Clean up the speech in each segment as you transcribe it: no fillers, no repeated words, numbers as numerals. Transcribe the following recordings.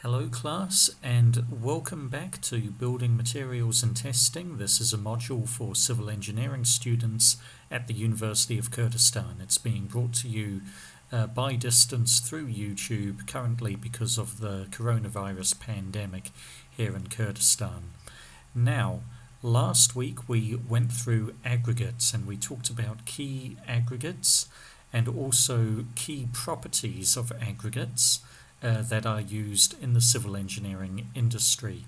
Hello class, and welcome back to Building Materials and Testing. This is a module for civil engineering students at the University of Kurdistan. It's being brought to you by distance through YouTube currently because of the coronavirus pandemic here in Kurdistan. Now, last week we went through aggregates and we talked about key aggregates and also key properties of aggregates that are used in the civil engineering industry.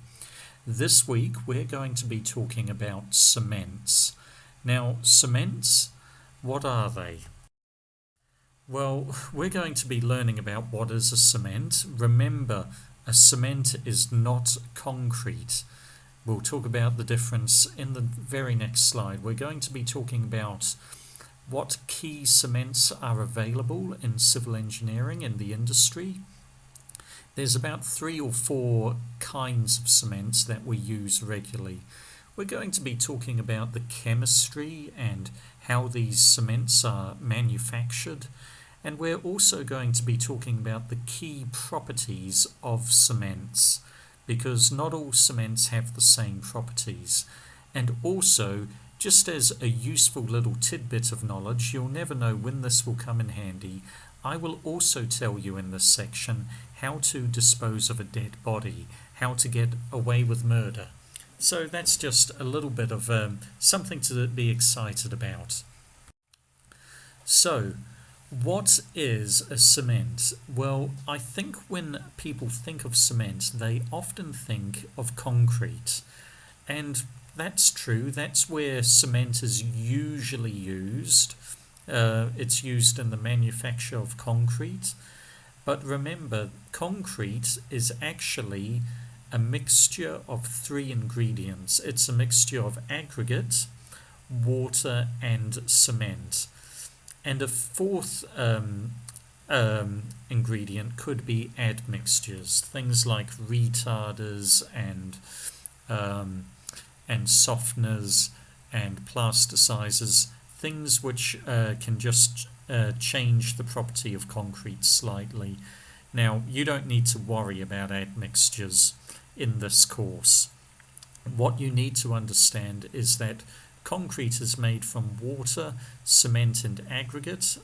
This week we're going to be talking about cements. Now, cements, what are they? Well, we're going to be learning about what is a cement. Remember, a cement is not concrete. We'll talk about the difference in the very next slide. We're going to be talking about what key cements are available in civil engineering in the industry. There's about 3 or 4 kinds of cements that we use regularly. We're going to be talking about the chemistry and how these cements are manufactured, and we're also going to be talking about the key properties of cements, because not all cements have the same properties. And also, just as a useful little tidbit of knowledge, you'll never know when this will come in handy, I will also tell you in this section how to dispose of a dead body, how to get away with murder. So that's just a little bit of something to be excited about. So, what is a cement? Well, I think when people think of cement, they often think of concrete. And that's true, that's where cement is usually used. It's used in the manufacture of concrete. But remember, concrete is actually a mixture of 3 ingredients. It's a mixture of aggregate, water, and cement. And a 4th ingredient could be admixtures, things like retarders and softeners and plasticizers, things which can just change the property of concrete slightly. Now, you don't need to worry about admixtures in this course. What you need to understand is that concrete is made from water, cement, and aggregate.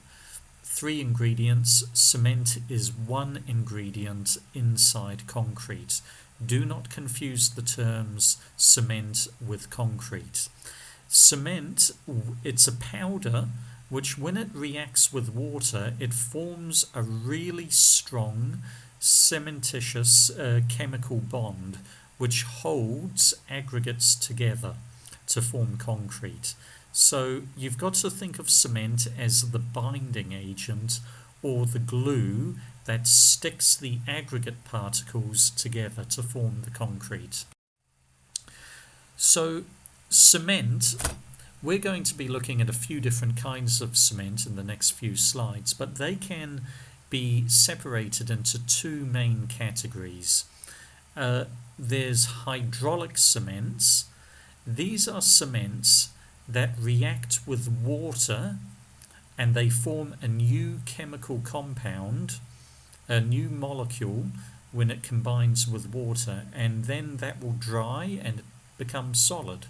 3 ingredients. Cement is 1 ingredient inside concrete. Do not confuse the terms cement with concrete. Cement, it's a powder which, when it reacts with water, it forms a really strong cementitious chemical bond which holds aggregates together to form concrete. So you've got to think of cement as the binding agent or the glue that sticks the aggregate particles together to form the concrete. So cement, we're going to be looking at a few different kinds of cement in the next few slides, but they can be separated into 2 main categories. There's hydraulic cements. These are cements that react with water and they form a new chemical compound, a new molecule when it combines with water, and then that will dry and become solid.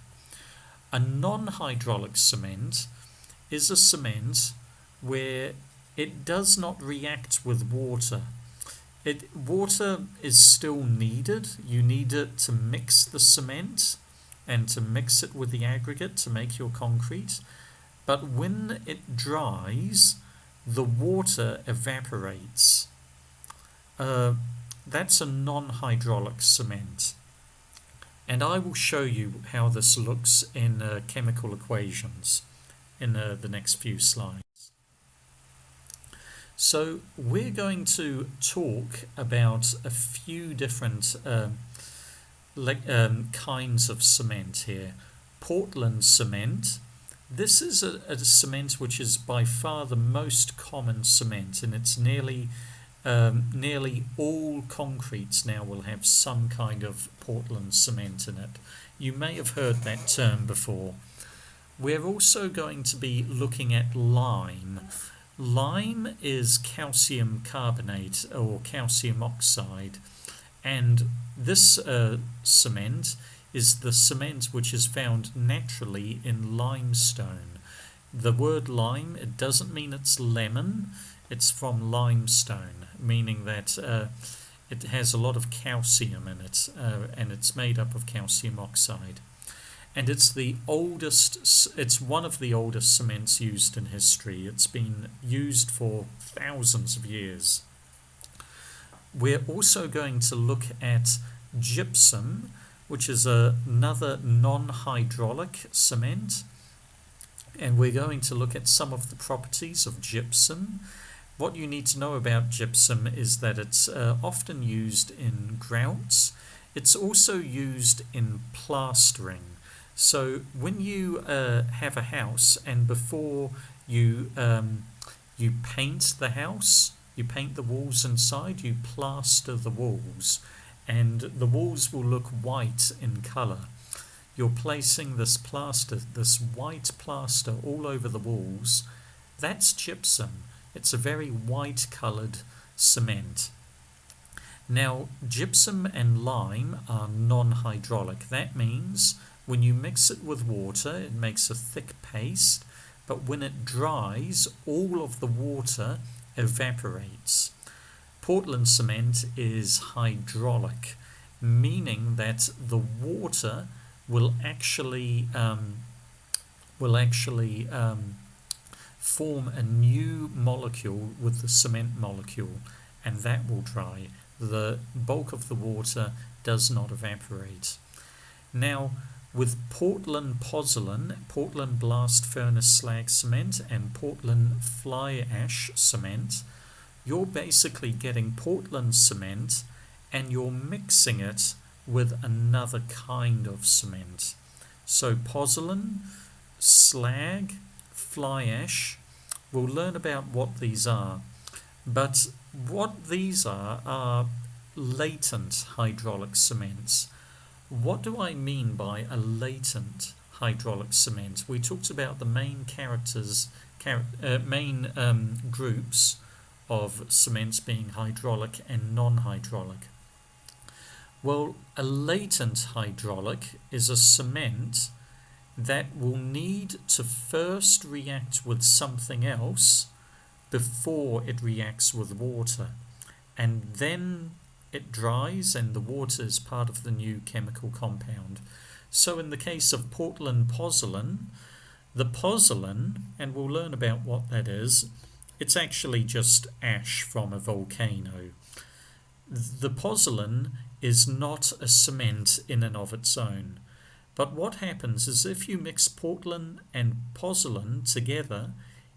A non-hydraulic cement is a cement where it does not react with water. Water is still needed. You need it to mix the cement and to mix it with the aggregate to make your concrete. But when it dries, the water evaporates. That's a non-hydraulic cement. And I will show you how this looks in chemical equations in the next few slides. So we're going to talk about a few different kinds of cement here. Portland cement. This is a cement which is by far the most common cement, and it's nearly all concretes now will have some kind of Portland cement in it. You may have heard that term before. We're also going to be looking at lime. Lime is calcium carbonate or calcium oxide, And this cement is the cement which is found naturally in limestone. The word lime, it doesn't mean it's lemon, it's from limestone, meaning that it has a lot of calcium in it, and it's made up of calcium oxide. And it's one of the oldest cements used in history. It's been used for thousands of years. We're also going to look at gypsum, which is another non-hydraulic cement. And we're going to look at some of the properties of gypsum. What you need to know about gypsum is that it's often used in grouts. It's also used in plastering. So when you have a house, and before you paint the house, you paint the walls inside, you plaster the walls, and the walls will look white in colour. You're placing this plaster, this white plaster, all over the walls. That's gypsum. It's a very white coloured cement. Now, gypsum and lime are non-hydraulic. That means when you mix it with water, it makes a thick paste, but when it dries, all of the water evaporates. Portland cement is hydraulic, meaning that the water will actually form a new molecule with the cement molecule, and that will dry. The bulk of the water does not evaporate. Now, with Portland pozzolan, Portland blast furnace slag cement, and Portland fly ash cement, you're basically getting Portland cement and you're mixing it with another kind of cement. So pozzolan, slag, fly ash, we'll learn about what these are. But what these are latent hydraulic cements. What do I mean by a latent hydraulic cement? We talked about the main groups of cements being hydraulic and non-hydraulic. Well, a latent hydraulic is a cement that will need to first react with something else before it reacts with water, and then it dries and the water is part of the new chemical compound. So in the case of Portland pozzolan, the pozzolan, and we'll learn about what that is, it's actually just ash from a volcano. The pozzolan is not a cement in and of its own. But what happens is if you mix Portland and pozzolan together,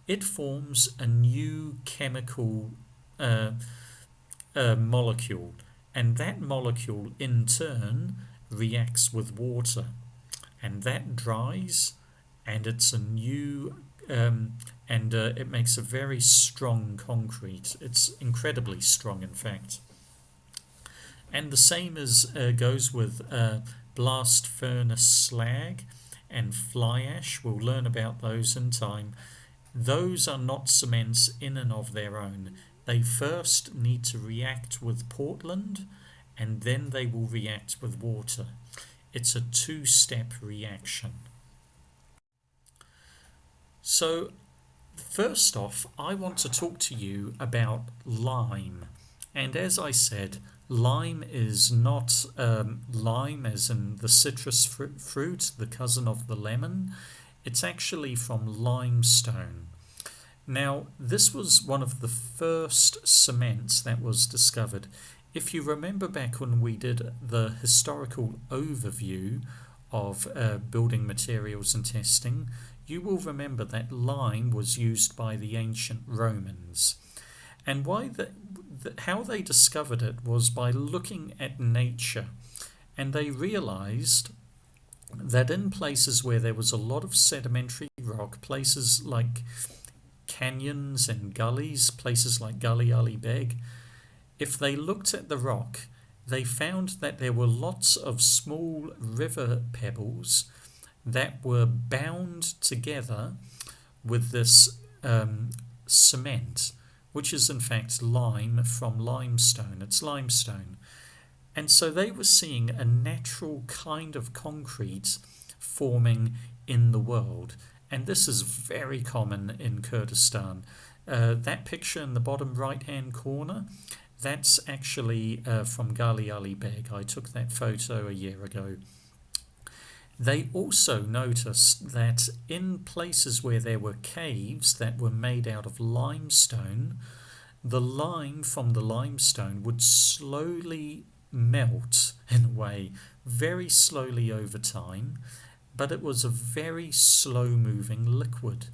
it forms a new chemical molecule. And that molecule in turn reacts with water. And that dries, and it's a new it makes a very strong concrete. It's incredibly strong, in fact. And the same goes with blast furnace slag and fly ash. We'll learn about those in time. Those are not cements in and of their own. They first need to react with Portland, and then they will react with water. It's a two-step reaction. So, first off, I want to talk to you about lime. And as I said, lime is not lime as in the citrus fruit, the cousin of the lemon. It's actually from limestone. Now, this was one of the first cements that was discovered. If you remember back when we did the historical overview of building materials and testing, you will remember that lime was used by the ancient Romans. And how they discovered it was by looking at nature. And they realized that in places where there was a lot of sedimentary rock, places like canyons and gullies, places like Gully Ali Beg, if they looked at the rock, they found that there were lots of small river pebbles that were bound together with this cement, which is in fact lime from limestone. It's limestone. And so they were seeing a natural kind of concrete forming in the world. And this is very common in Kurdistan. That picture in the bottom right hand corner, that's actually from Gali Ali Beg. I took that photo a year ago. They also noticed that in places where there were caves that were made out of limestone, the lime from the limestone would slowly melt in a way, very slowly over time, but it was a very slow moving liquid.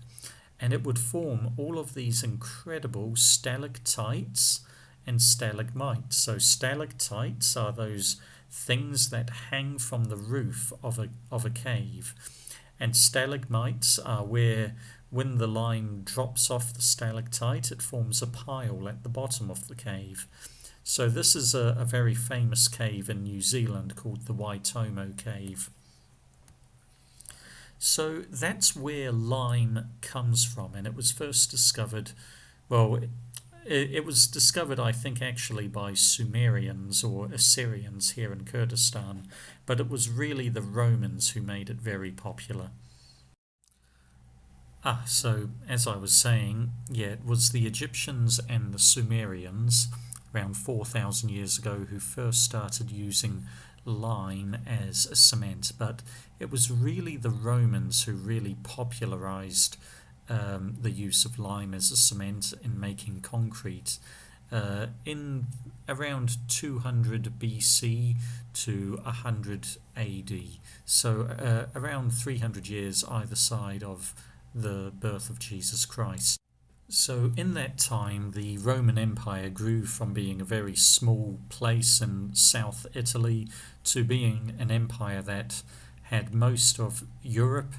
And it would form all of these incredible stalactites and stalagmites. So stalactites are those things that hang from the roof of a cave. And stalagmites are where, when the lime drops off the stalactite, it forms a pile at the bottom of the cave. So this is a very famous cave in New Zealand called the Waitomo Cave. So that's where lime comes from, and it was first discovered, well, it was discovered, I think, actually by Sumerians or Assyrians here in Kurdistan, but it was really the Romans who made it very popular. So as I was saying, yeah, it was the Egyptians and the Sumerians around 4,000 years ago who first started using lime as a cement, but it was really the Romans who really popularized the use of lime as a cement in making concrete in around 200 BC to 100 AD, so around 300 years either side of the birth of Jesus Christ. So in that time, the Roman Empire grew from being a very small place in South Italy to being an empire that had most of Europe,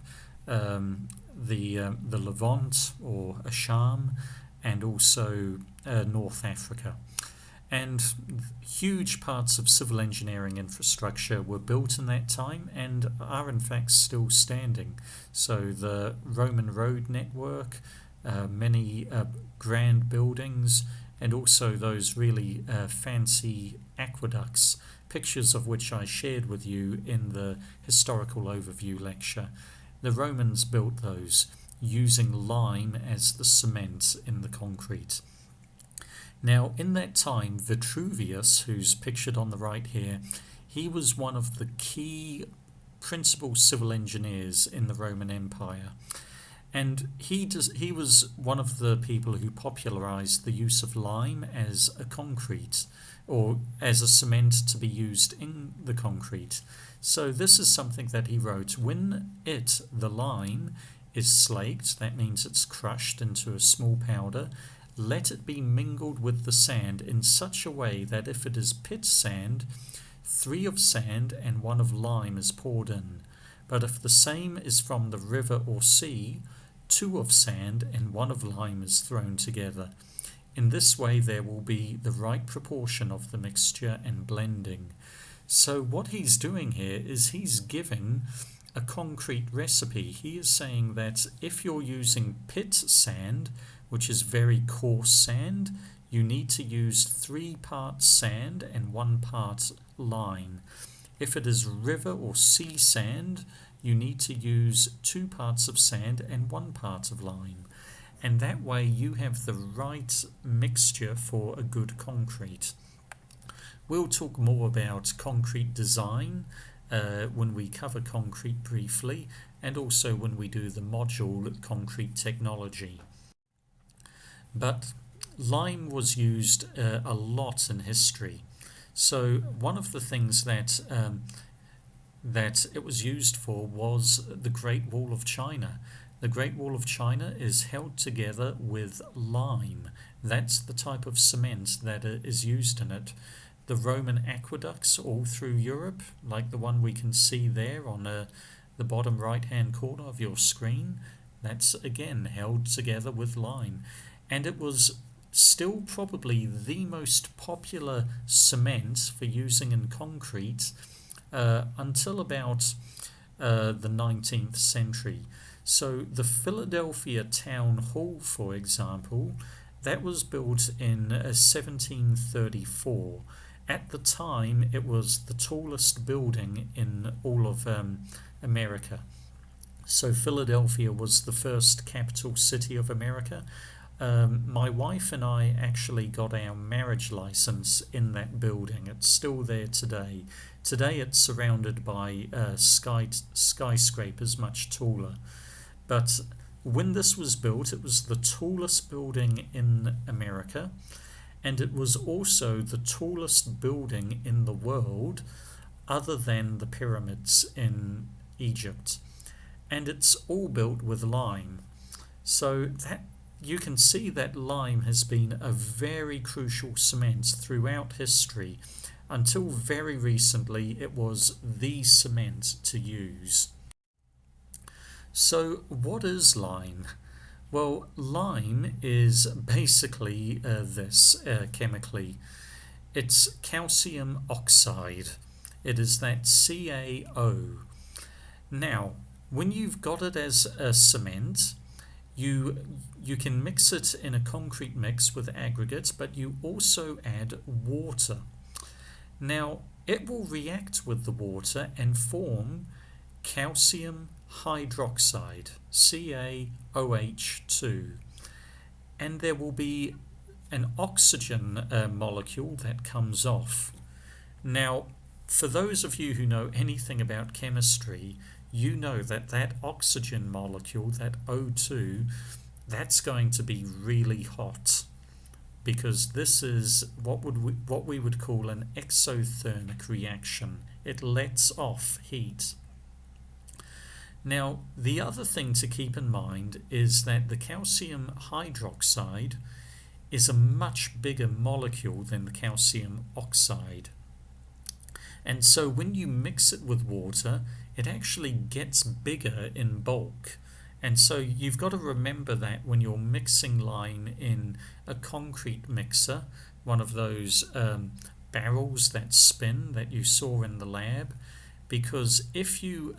the Levant or Asham, and also North Africa. And huge parts of civil engineering infrastructure were built in that time and are in fact still standing. So the Roman road network, many grand buildings, and also those really fancy aqueducts, pictures of which I shared with you in the historical overview lecture. The Romans built those using lime as the cement in the concrete. Now, in that time, Vitruvius, who's pictured on the right here, he was one of the key principal civil engineers in the Roman Empire. And he was one of the people who popularized the use of lime as a concrete, or as a cement to be used in the concrete. So this is something that he wrote. When the lime, is slaked, that means it's crushed into a small powder, let it be mingled with the sand in such a way that if it is pit sand, 3 of sand and 1 of lime is poured in. But if the same is from the river or sea, 2 of sand and 1 of lime is thrown together. In this way there will be the right proportion of the mixture and blending. So what he's doing here is he's giving a concrete recipe. He is saying that if you're using pit sand, which is very coarse sand, you need to use 3 parts sand and 1 part lime. If it is river or sea sand, you need to use 2 parts of sand and 1 part of lime. And that way you have the right mixture for a good concrete. We'll talk more about concrete design when we cover concrete briefly, and also when we do the module concrete technology. But lime was used a lot in history. So one of the things that it was used for was the Great Wall of China. The Great Wall of China is held together with lime. That's the type of cement that is used in it. The Roman aqueducts all through Europe, like the one we can see there on the bottom right-hand corner of your screen, that's again held together with lime. And it was still probably the most popular cement for using in concrete until about the 19th century. So the Philadelphia Town Hall, for example, that was built in 1734, At the time, it was the tallest building in all of America. So Philadelphia was the first capital city of America. My wife and I actually got our marriage license in that building. It's still there today. Today it's surrounded by skyscrapers much taller. But when this was built, it was the tallest building in America, and it was also the tallest building in the world other than the pyramids in Egypt. And it's all built with lime. So that you can see that lime has been a very crucial cement throughout history. Until very recently, it was the cement to use. So what is lime? Well, lime is basically this chemically. It's calcium oxide. It is that CaO. Now, when you've got it as a cement, you can mix it in a concrete mix with aggregates, but you also add water. Now, it will react with the water and form calcium hydroxide, CaOH2. And there will be an oxygen molecule that comes off. Now, for those of you who know anything about chemistry, you know that that oxygen molecule, that O2, that's going to be really hot, because this is what we would call an exothermic reaction. It lets off heat. Now, the other thing to keep in mind is that the calcium hydroxide is a much bigger molecule than the calcium oxide. And so when you mix it with water, it actually gets bigger in bulk. And so you've got to remember that when you're mixing lime in a concrete mixer, one of those barrels that spin that you saw in the lab, because if you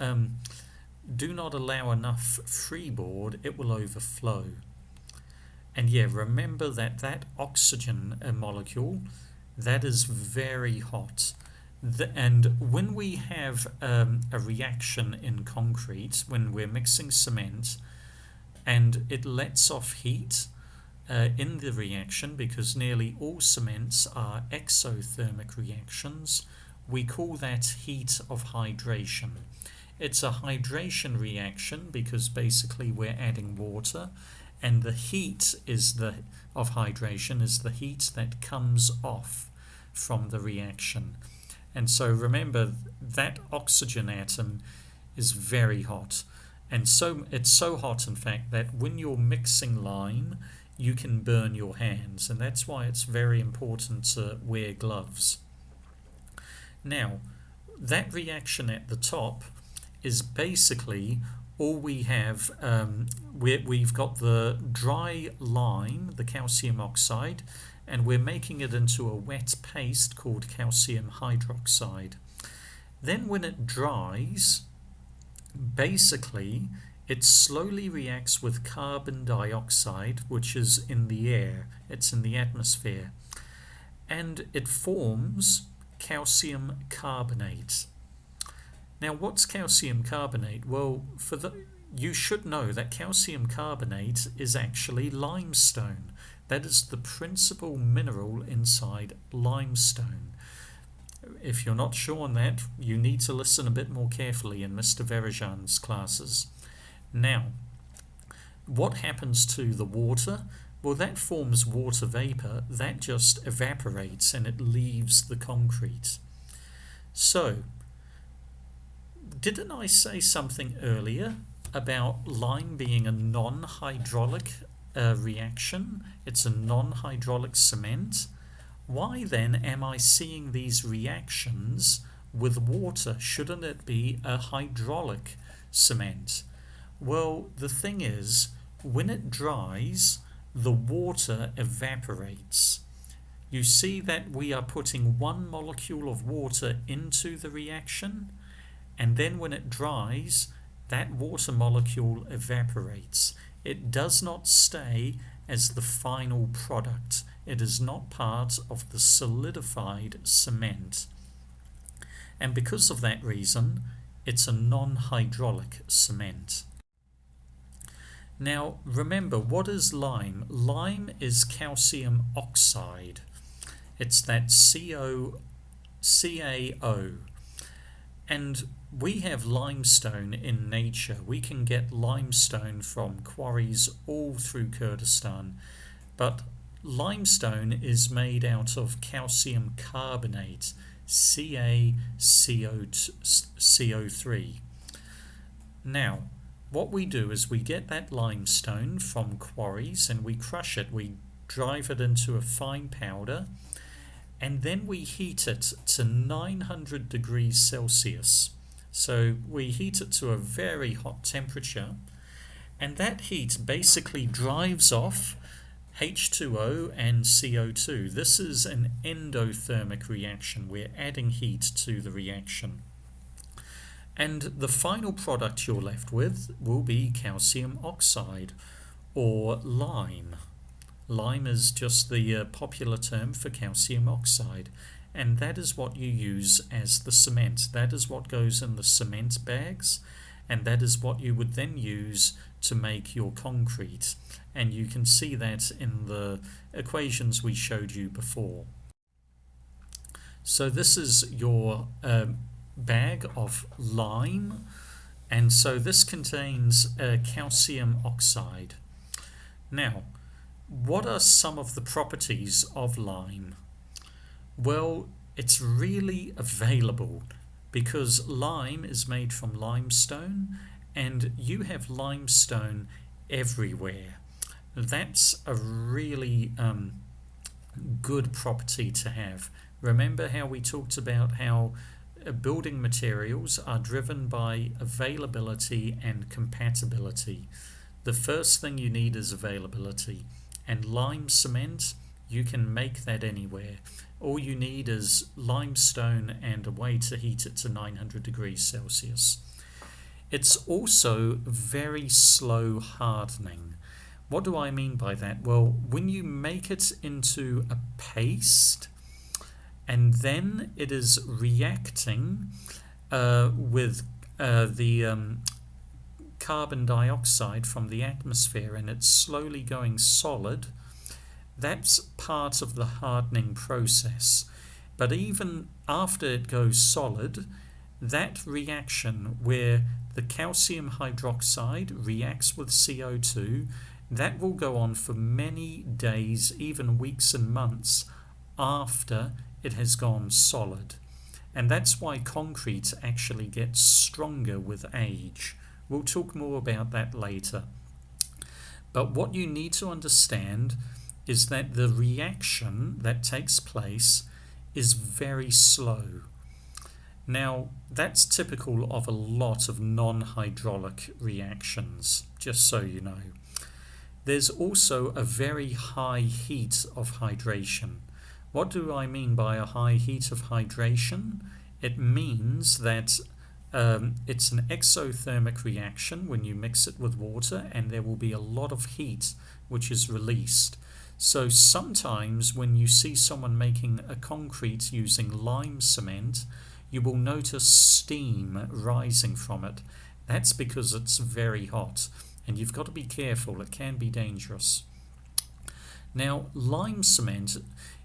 do not allow enough freeboard, it will overflow. And yeah, remember that that oxygen molecule, that is very hot. And when we have a reaction in concrete, when we're mixing cement and it lets off heat in the reaction, because nearly all cements are exothermic reactions, we call that heat of hydration. It's a hydration reaction because basically we're adding water, and the heat of hydration is the heat that comes off from the reaction. And so remember, that oxygen atom is very hot. And so it's so hot, in fact, that when you're mixing lime, you can burn your hands. And that's why it's very important to wear gloves. Now, that reaction at the top is basically all we have. We've got the dry lime, the calcium oxide, and we're making it into a wet paste called calcium hydroxide. Then when it dries, basically it slowly reacts with carbon dioxide, which is in the air, it's in the atmosphere, and it forms calcium carbonate. Now, what's calcium carbonate? Well, you should know that calcium carbonate is actually limestone. That is the principal mineral inside limestone. If you're not sure on that, you need to listen a bit more carefully in Mr. Verijan's classes. Now, what happens to the water? Well, that forms water vapor. That just evaporates and it leaves the concrete. So, didn't I say something earlier about lime being a non-hydraulic reaction? It's a non-hydraulic cement. Why then am I seeing these reactions with water? Shouldn't it be a hydraulic cement? Well, the thing is, when it dries, the water evaporates. You see that we are putting one molecule of water into the reaction, and then when it dries, that water molecule evaporates. It does not stay as the final product. It is not part of the solidified cement. And because of that reason, it's a non-hydraulic cement. Now, remember, what is lime? Lime is calcium oxide. It's that CaO. And we have limestone in nature. We can get limestone from quarries all through Kurdistan. But limestone is made out of calcium carbonate, CaCO3. Now, what we do is we get that limestone from quarries and we crush it. We drive it into a fine powder, and then we heat it to 900 degrees Celsius. So we heat it to a very hot temperature, and that heat basically drives off H2O and CO2. This is an endothermic reaction. We're adding heat to the reaction. And the final product you're left with will be calcium oxide, or lime. Lime is just the popular term for calcium oxide, and that is what you use as the cement. That is what goes in the cement bags, and that is what you would then use to make your concrete. And you can see that in the equations we showed you before. So this is your bag of lime, and so this contains calcium oxide. Now, what are some of the properties of lime? Well, it's really available because lime is made from limestone, and you have limestone everywhere. That's a really good property to have. Remember how we talked about how building materials are driven by availability and compatibility. The first thing you need is availability, and lime cement, you can make that anywhere. All you need is limestone and a way to heat it to 900 degrees Celsius. It's also very slow hardening. What do I mean by that? Well, when you make it into a paste, and then it is reacting with the carbon dioxide from the atmosphere, and it's slowly going solid, that's part of the hardening process. But even after it goes solid, that reaction where the calcium hydroxide reacts with CO2, that will go on for many days, even weeks and months after it has gone solid. And that's why concrete actually gets stronger with age. We'll talk more about that later. But what you need to understand is that the reaction that takes place is very slow. Now, that's typical of a lot of non-hydraulic reactions, just so you know. There's also a very high heat of hydration. What do I mean by a high heat of hydration? It means that it's an exothermic reaction when you mix it with water, and there will be a lot of heat which is released. So sometimes when you see someone making a concrete using lime cement, you will notice steam rising from it. That's because it's very hot, and you've got to be careful. It can be dangerous. Now, lime cement,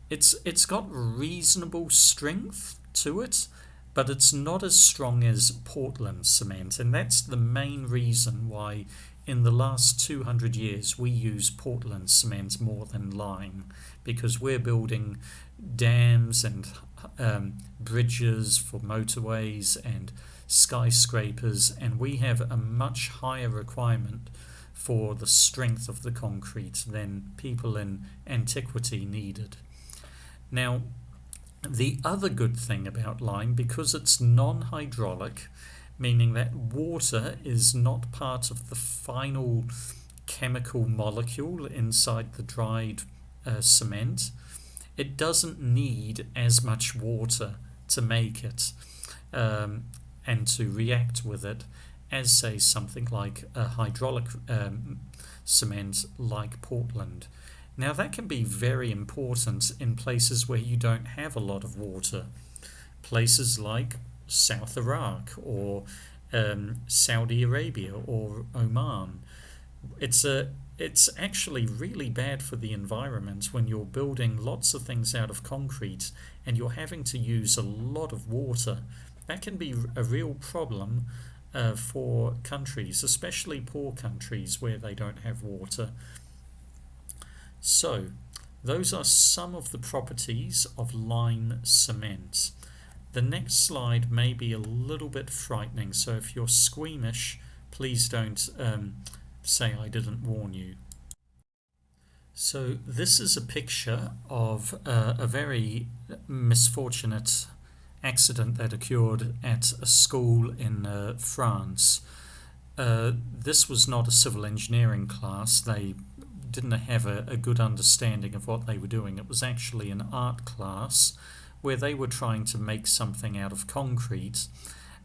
it's got reasonable strength to it, but it's not as strong as Portland cement, and that's the main reason why in the last 200 years we use Portland cement more than lime, because we're building dams and bridges for motorways and skyscrapers, and we have a much higher requirement for the strength of the concrete than people in antiquity needed. Now, the other good thing about lime, because it's non-hydraulic, meaning that water is not part of the final chemical molecule inside the dried cement, it doesn't need as much water to make it and to react with it as, say, something like a hydraulic cement like Portland. Now that can be very important in places where you don't have a lot of water, places like South Iraq or Saudi Arabia or Oman. It's actually really bad for the environment when you're building lots of things out of concrete and you're having to use a lot of water. That can be a real problem for countries, especially poor countries where they don't have water. So, those are some of the properties of lime cement. The next slide may be a little bit frightening, so if you're squeamish, please don't say I didn't warn you. So this is a picture of a very misfortunate accident that occurred at a school in France. This was not a civil engineering class. They didn't have a good understanding of what they were doing. It was actually an art class where they were trying to make something out of concrete,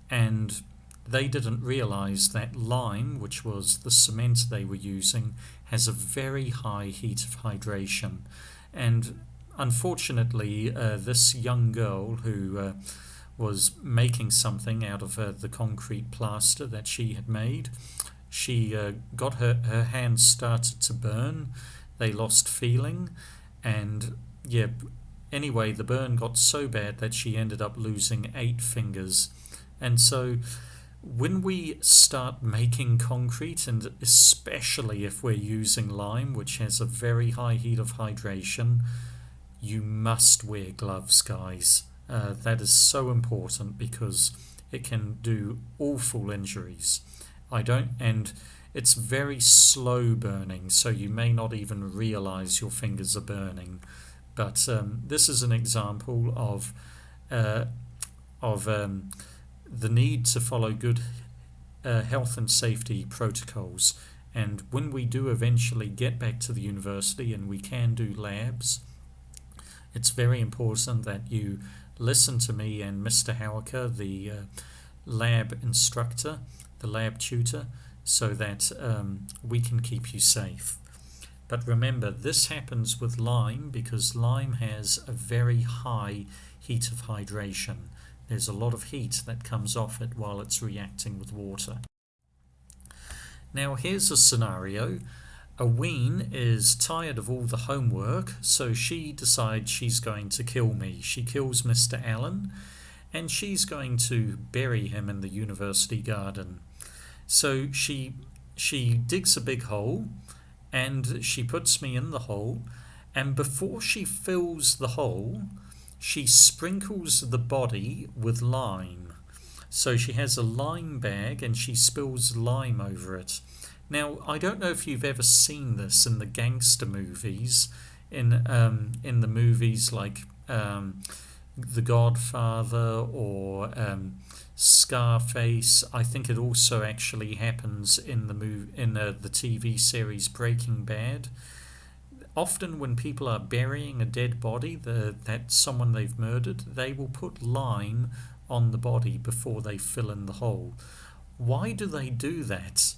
and they didn't realize that lime, which was the cement they were using, has a very high heat of hydration. And unfortunately, this young girl who was making something out of the concrete plaster that she had made, she got her hands started to burn. They lost feeling, and anyway, the burn got so bad that she ended up losing 8 fingers. And so when we start making concrete, and especially if we're using lime, which has a very high heat of hydration, you must wear gloves, guys. That is so important because it can do awful injuries. And it's very slow burning, so you may not even realize your fingers are burning. But this is an example of the need to follow good health and safety protocols. And when we do eventually get back to the university and we can do labs, it's very important that you listen to me and Mr. Howaker, the lab instructor, the lab tutor, so that we can keep you safe. But remember, this happens with lime because lime has a very high heat of hydration. There's a lot of heat that comes off it while it's reacting with water. Now here's a scenario. Aween is tired of all the homework, so she decides she's going to kill me. She kills Mr. Allen, and she's going to bury him in the university garden. So she digs a big hole, and she puts me in the hole, and before she fills the hole, she sprinkles the body with lime. So she has a lime bag and she spills lime over it. Now, I don't know if you've ever seen this in the gangster movies, in the movies like The Godfather or Scarface. I think it also actually happens in the TV series Breaking Bad. Often when people are burying a dead body, that someone they've murdered, they will put lime on the body before they fill in the hole. Why do they do that?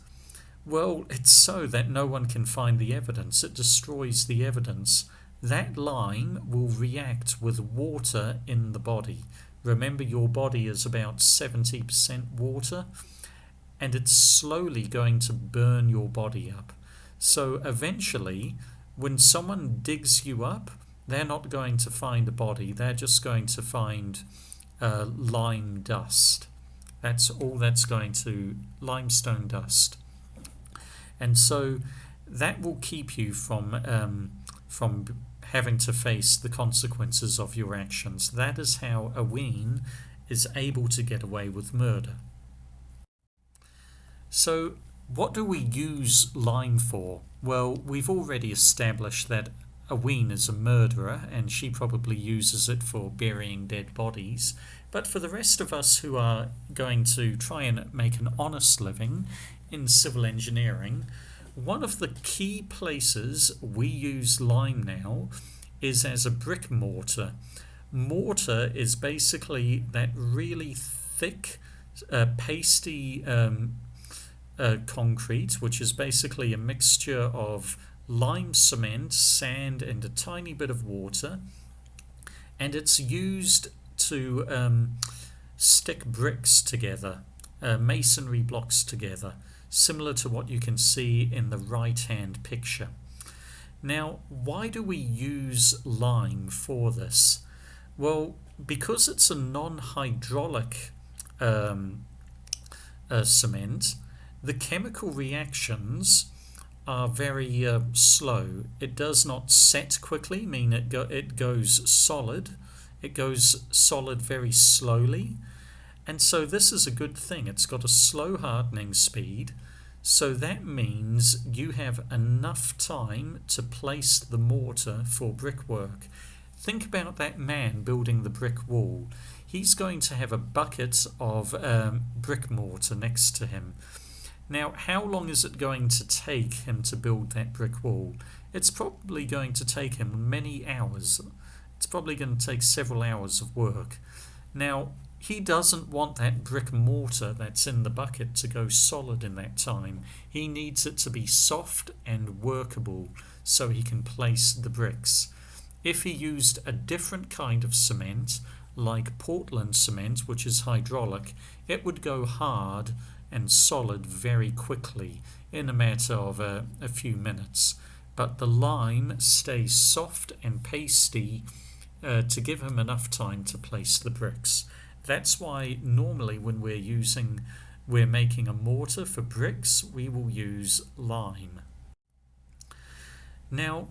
Well, it's so that no one can find the evidence. It destroys the evidence. That lime will react with water in the body. Remember, your body is about 70% water, and it's slowly going to burn your body up. So eventually, when someone digs you up, they're not going to find a body. They're just going to find lime dust. That's all that's going to, limestone dust. And so that will keep you from having to face the consequences of your actions. That is how Aween is able to get away with murder. So what do we use lime for? Well, we've already established that Aween is a murderer and she probably uses it for burying dead bodies. But for the rest of us who are going to try and make an honest living in civil engineering, one of the key places we use lime now is as a brick mortar. Mortar is basically that really thick, pasty concrete, which is basically a mixture of lime cement, sand, and a tiny bit of water, and it's used to stick bricks together, masonry blocks together, similar to what you can see in the right-hand picture. Now, why do we use lime for this? Well, because it's a non-hydraulic cement, the chemical reactions are very slow. It does not set quickly, mean it goes solid. It goes solid very slowly, and so this is a good thing. It's got a slow hardening speed, so that means you have enough time to place the mortar for brickwork. Think about that man building the brick wall. He's going to have a bucket of brick mortar next to him. Now, how long is it going to take him to build that brick wall? It's probably going to take him many hours. It's probably going to take several hours of work. Now, he doesn't want that brick mortar that's in the bucket to go solid in that time. He needs it to be soft and workable so he can place the bricks. If he used a different kind of cement, like Portland cement, which is hydraulic, it would go hard and solid very quickly in a matter of a few minutes. But the lime stays soft and pasty to give him enough time to place the bricks. That's why normally when we're making a mortar for bricks, we will use lime. Now,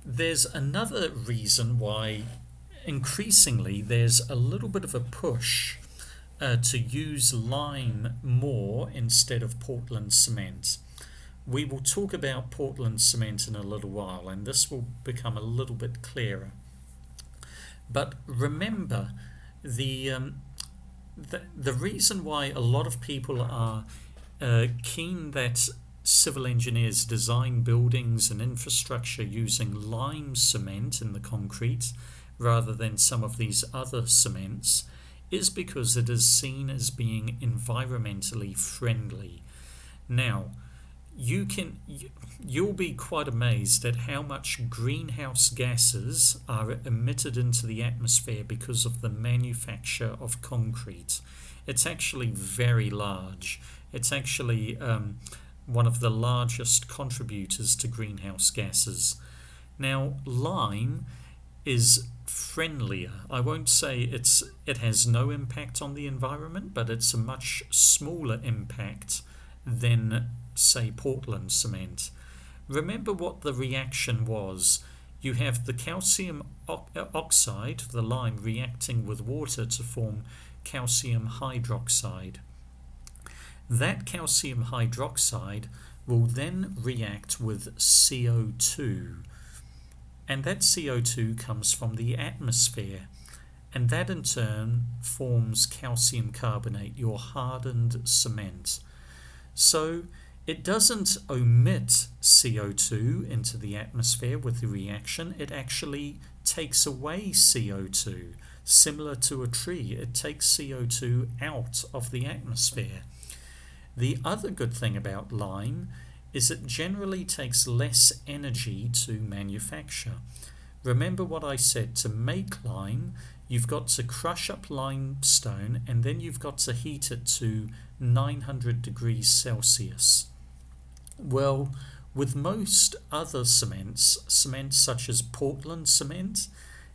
there's another reason why increasingly there's a little bit of a push to use lime more instead of Portland cement. We will talk about Portland cement in a little while, and this will become a little bit clearer. But remember, the reason why a lot of people are keen that civil engineers design buildings and infrastructure using lime cement in the concrete rather than some of these other cements is because it is seen as being environmentally friendly. Now, you'll be quite amazed at how much greenhouse gases are emitted into the atmosphere because of the manufacture of concrete. It's actually very large. It's actually one of the largest contributors to greenhouse gases. Now, lime is friendlier. I won't say it has no impact on the environment, but it's a much smaller impact than, say, Portland cement. Remember what the reaction was. You have the calcium oxide, the lime, reacting with water to form calcium hydroxide. That calcium hydroxide will then react with CO2, and that CO2 comes from the atmosphere, and that in turn forms calcium carbonate, your hardened cement. So it doesn't omit CO2 into the atmosphere with the reaction, it actually takes away CO2. Similar to a tree, it takes CO2 out of the atmosphere. The other good thing about lime is it generally takes less energy to manufacture. Remember what I said, to make lime, you've got to crush up limestone and then you've got to heat it to 900 degrees Celsius. Well, with most other cements such as Portland cement,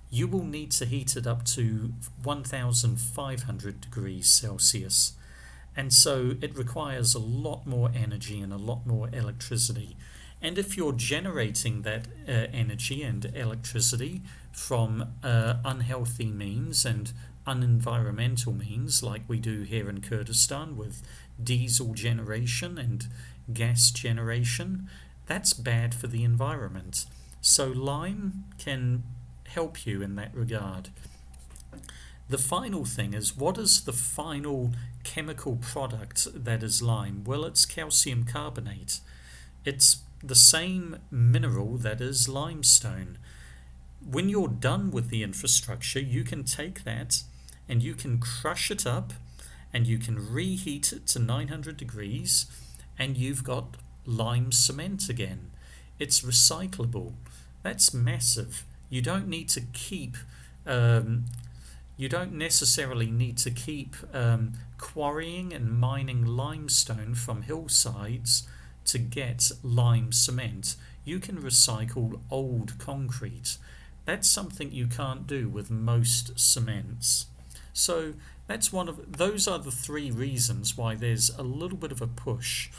you will need to heat it up to 1500 degrees Celsius. And so it requires a lot more energy and a lot more electricity. And if you're generating that energy and electricity from unhealthy means and unenvironmental means, like we do here in Kurdistan with diesel generation and gas generation, that's bad for the environment. So lime can help you in that regard. The final thing is, what is the final chemical product that is lime? Well, it's calcium carbonate. It's the same mineral that is limestone. When you're done with the infrastructure, you can take that and you can crush it up and you can reheat it to 900 degrees and you've got lime cement again. it's recyclable. That's massive. You don't need to keep um, you don't necessarily need to keep quarrying and mining limestone from hillsides to get lime cement. You can recycle old concrete. That's something you can't do with most cements. So those are the three reasons why there's a little bit of a push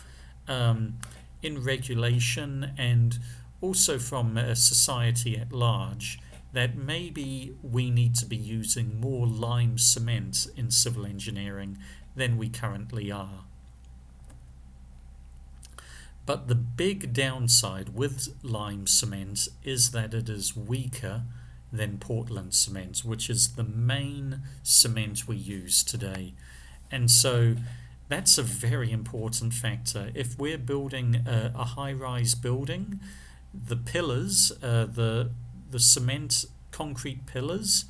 um, in regulation and also from society at large that maybe we need to be using more lime cement in civil engineering than we currently are. But the big downside with lime cement is that it is weaker than Portland cement, which is the main cement we use today. And so that's a very important factor. If we're building a high-rise building, the pillars, the cement concrete pillars,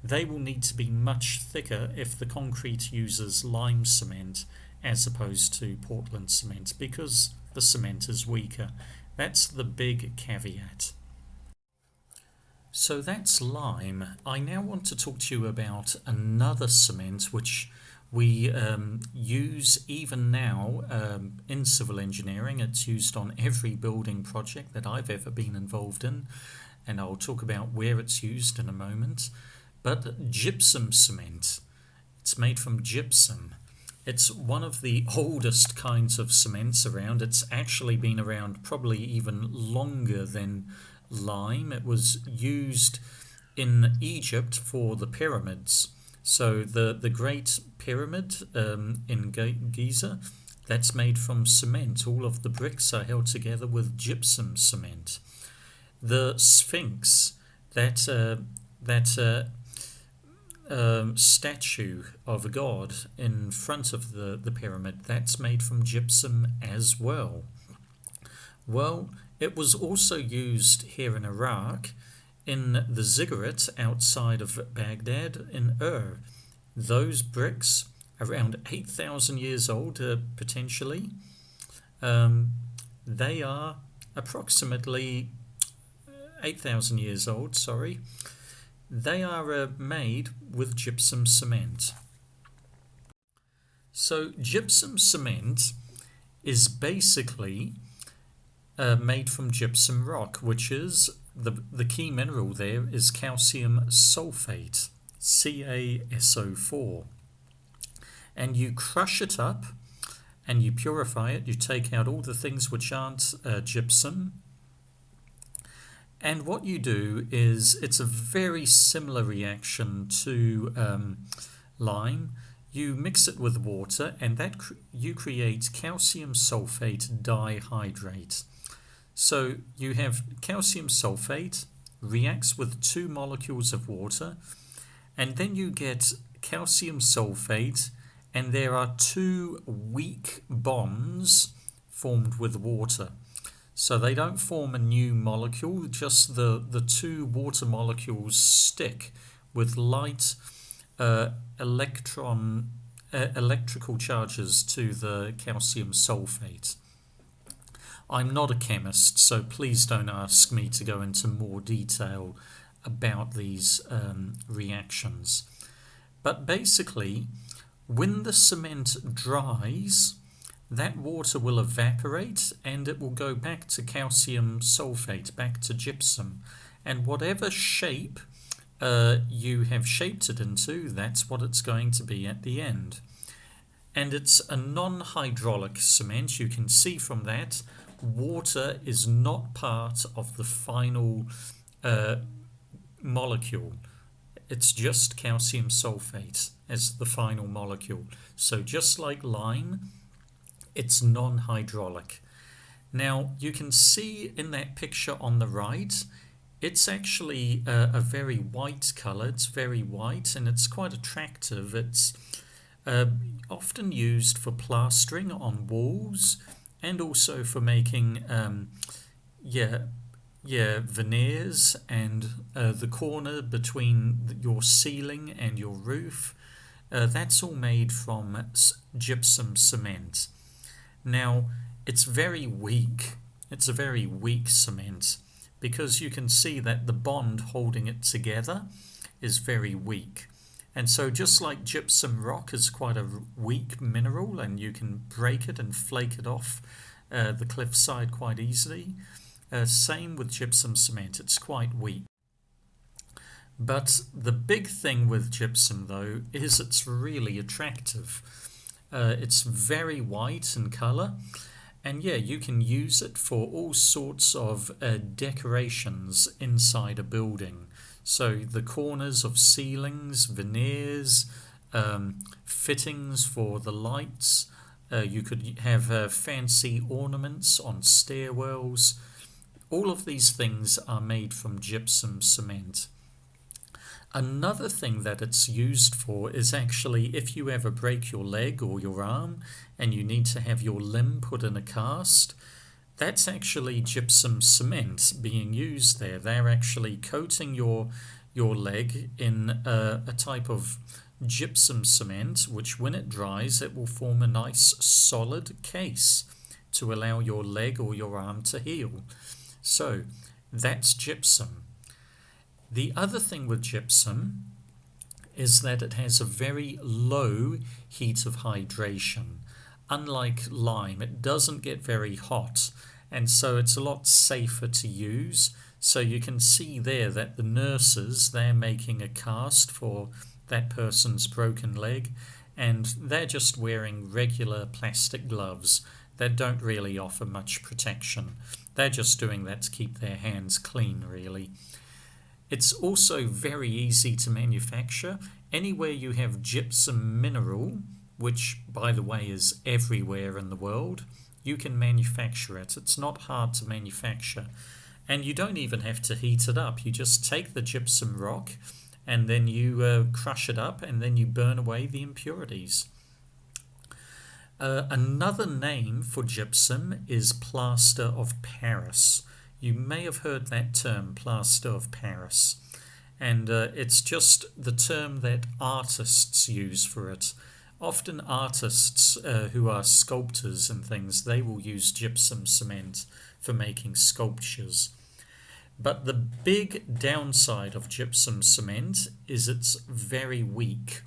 they will need to be much thicker if the concrete uses lime cement as opposed to Portland cement because the cement is weaker. That's the big caveat. So that's lime. I now want to talk to you about another cement which we use even now in civil engineering. It's used on every building project that I've ever been involved in, and I'll talk about where it's used in a moment. But gypsum cement. It's made from gypsum. It's one of the oldest kinds of cements around. It's actually been around probably even longer than lime. It was used in Egypt for the pyramids. So the Great Pyramid in Giza, that's made from cement. All of the bricks are held together with gypsum cement. The Sphinx, that statue of a god in front of the pyramid, that's made from gypsum as well. Well, it was also used here in Iraq in the ziggurat outside of Baghdad in Ur. Those bricks, around 8,000 years old potentially, they are approximately 8,000 years old, sorry. They are made with gypsum cement. So gypsum cement is basically made from gypsum rock, which is the key mineral there is calcium sulfate, CaSO4. And you crush it up and you purify it. You take out all the things which aren't gypsum. And what you do is, it's a very similar reaction to lime. You mix it with water and you create calcium sulfate dihydrate. So you have calcium sulfate reacts with 2 molecules of water, and then you get calcium sulfate, and there are 2 weak bonds formed with water. So they don't form a new molecule, just the 2 water molecules stick with light electrical charges to the calcium sulfate. I'm not a chemist, so please don't ask me to go into more detail about these reactions. But basically, when the cement dries, that water will evaporate and it will go back to calcium sulfate, back to gypsum. And whatever shape you have shaped it into, that's what it's going to be at the end. And it's a non-hydraulic cement. You can see from that, water is not part of the final molecule. It's just calcium sulfate as the final molecule. So just like lime, it's non-hydraulic. Now you can see in that picture on the right, it's actually a very white color. It's very white and it's quite attractive. It's often used for plastering on walls and also for making veneers and the corner between your ceiling and your roof. That's all made from gypsum cement. Now, it's very weak. It's a very weak cement because you can see that the bond holding it together is very weak. And so just like gypsum rock is quite a weak mineral and you can break it and flake it off the cliffside quite easily, same with gypsum cement, it's quite weak. But the big thing with gypsum though is it's really attractive. It's very white in colour, and yeah, you can use it for all sorts of decorations inside a building. So the corners of ceilings, veneers, fittings for the lights. You could have fancy ornaments on stairwells. All of these things are made from gypsum cement. Another thing that it's used for is actually if you ever break your leg or your arm and you need to have your limb put in a cast, that's actually gypsum cement being used there. They're actually coating your leg in a type of gypsum cement, which when it dries, it will form a nice solid case to allow your leg or your arm to heal. So that's gypsum. The other thing with gypsum is that it has a very low heat of hydration. Unlike lime, it doesn't get very hot, and so it's a lot safer to use. So you can see there that the nurses, they're making a cast for that person's broken leg, and they're just wearing regular plastic gloves that don't really offer much protection. They're just doing that to keep their hands clean, really. It's also very easy to manufacture. Anywhere you have gypsum mineral, which by the way is everywhere in the world, you can manufacture it. It's not hard to manufacture. And you don't even have to heat it up. You just take the gypsum rock and then you crush it up and then you burn away the impurities. Another name for gypsum is plaster of Paris. You may have heard that term, plaster of Paris, and it's just the term that artists use for it. Often artists who are sculptors and things, they will use gypsum cement for making sculptures. But the big downside of gypsum cement is it's very weak.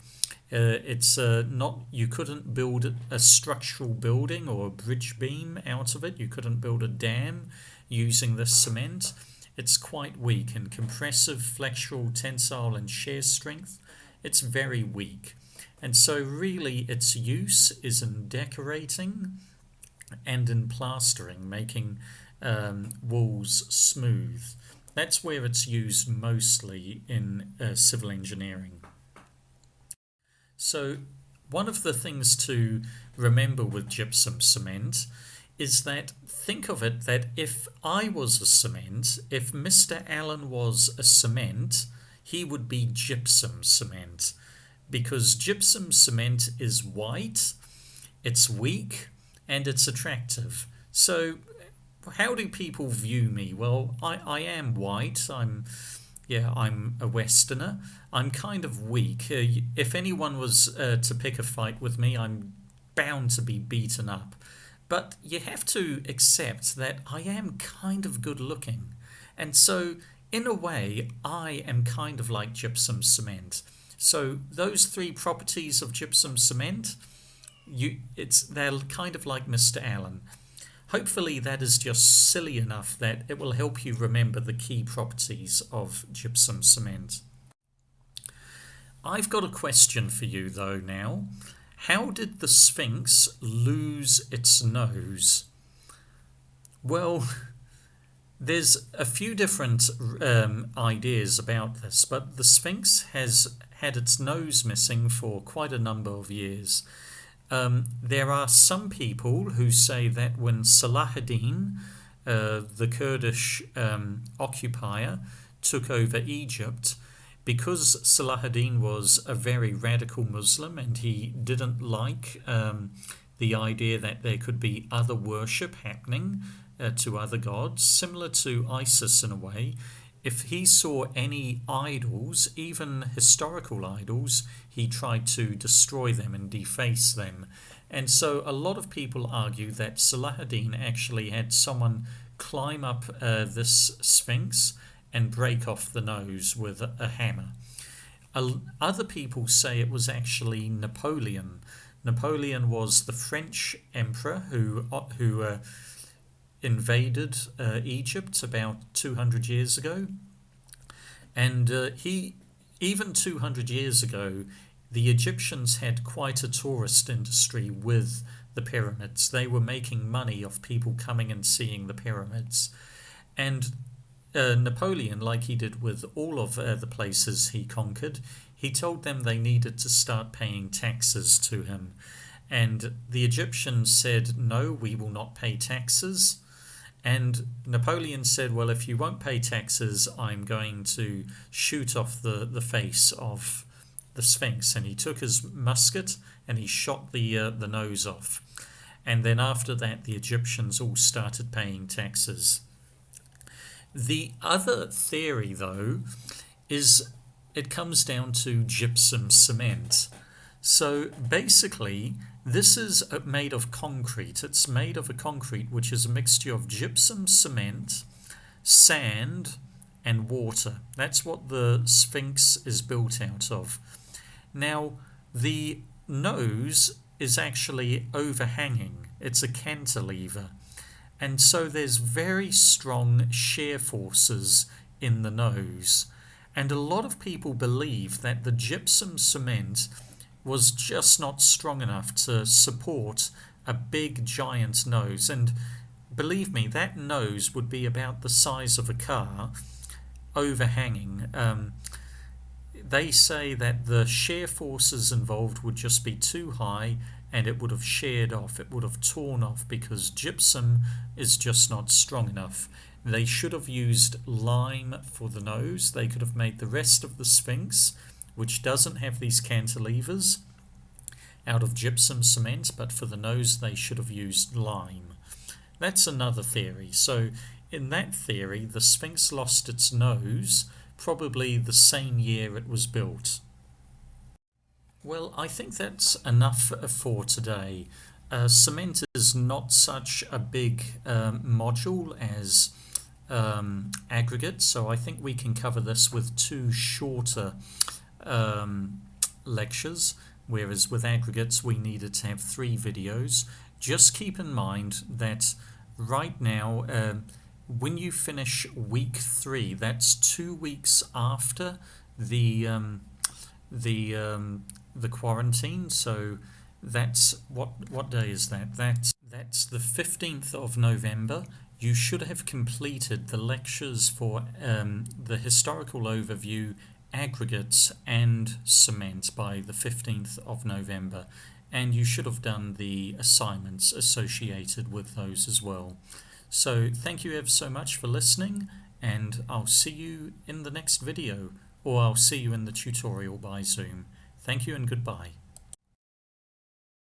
It's not. You couldn't build a structural building or a bridge beam out of it. You couldn't build a dam using this cement. It's quite weak in compressive, flexural, tensile and shear strength. It's very weak. And so really its use is in decorating and in plastering, making walls smooth. That's where it's used mostly in civil engineering. So one of the things to remember with gypsum cement is that think of it that if I was a cement, if Mr. Allen was a cement, he would be gypsum cement, because gypsum cement is white, it's weak, and it's attractive. So how do people view me? Well, I am white. I'm a Westerner. I'm kind of weak. If anyone was to pick a fight with me, I'm bound to be beaten up. But you have to accept that I am kind of good looking. And so, in a way, I am kind of like gypsum cement. So those three properties of gypsum cement, they're kind of like Mr. Allen. Hopefully that is just silly enough that it will help you remember the key properties of gypsum cement. I've got a question for you though now. How did the Sphinx lose its nose? Well, there's a few different ideas about this, but the Sphinx has had its nose missing for quite a number of years. There are some people who say that when Salahuddin, the Kurdish occupier, took over Egypt, because Salahuddin was a very radical Muslim and he didn't like the idea that there could be other worship happening to other gods, similar to ISIS in a way. If he saw any idols, even historical idols, he tried to destroy them and deface them. And so a lot of people argue that Salahuddin actually had someone climb up this sphinx and break off the nose with a hammer. Other people say it was actually Napoleon. Napoleon was the French emperor who invaded Egypt about 200 years ago. And even 200 years ago, the Egyptians had quite a tourist industry with the pyramids. They were making money off people coming and seeing the pyramids. And Napoleon, like he did with all of the places he conquered, he told them they needed to start paying taxes to him. And the Egyptians said, no, we will not pay taxes. And Napoleon said, well, if you won't pay taxes, I'm going to shoot off the face of the Sphinx. And he took his musket and he shot the nose off. And then after that, the Egyptians all started paying taxes. The other theory, though, is it comes down to gypsum cement. So basically, this is made of concrete. It's made of a concrete which is a mixture of gypsum cement, sand, and water. That's what the Sphinx is built out of. Now, the nose is actually overhanging. It's a cantilever. And so there's very strong shear forces in the nose. And a lot of people believe that the gypsum cement was just not strong enough to support a big giant nose. And believe me, that nose would be about the size of a car, overhanging. They say that the shear forces involved would just be too high and it would have sheared off, it would have torn off, because gypsum is just not strong enough. They should have used lime for the nose. They could have made the rest of the Sphinx, which doesn't have these cantilevers, out of gypsum cement, but for the nose they should have used lime. That's another theory. So in that theory, the Sphinx lost its nose probably the same year it was built. Well, I think that's enough for today. Cement is not such a big module as aggregate, so I think we can cover this with 2 shorter lectures, whereas with aggregates we needed to have 3 videos. Just keep in mind that right now, when you finish week 3, that's 2 weeks after the quarantine. So that's what day is that? That's the 15th of November. You should have completed the lectures for the historical overview, aggregates and cement by the 15th of November, and you should have done the assignments associated with those as well. So thank you ever so much for listening, and I'll see you in the next video, or I'll see you in the tutorial by Zoom. Thank you and goodbye.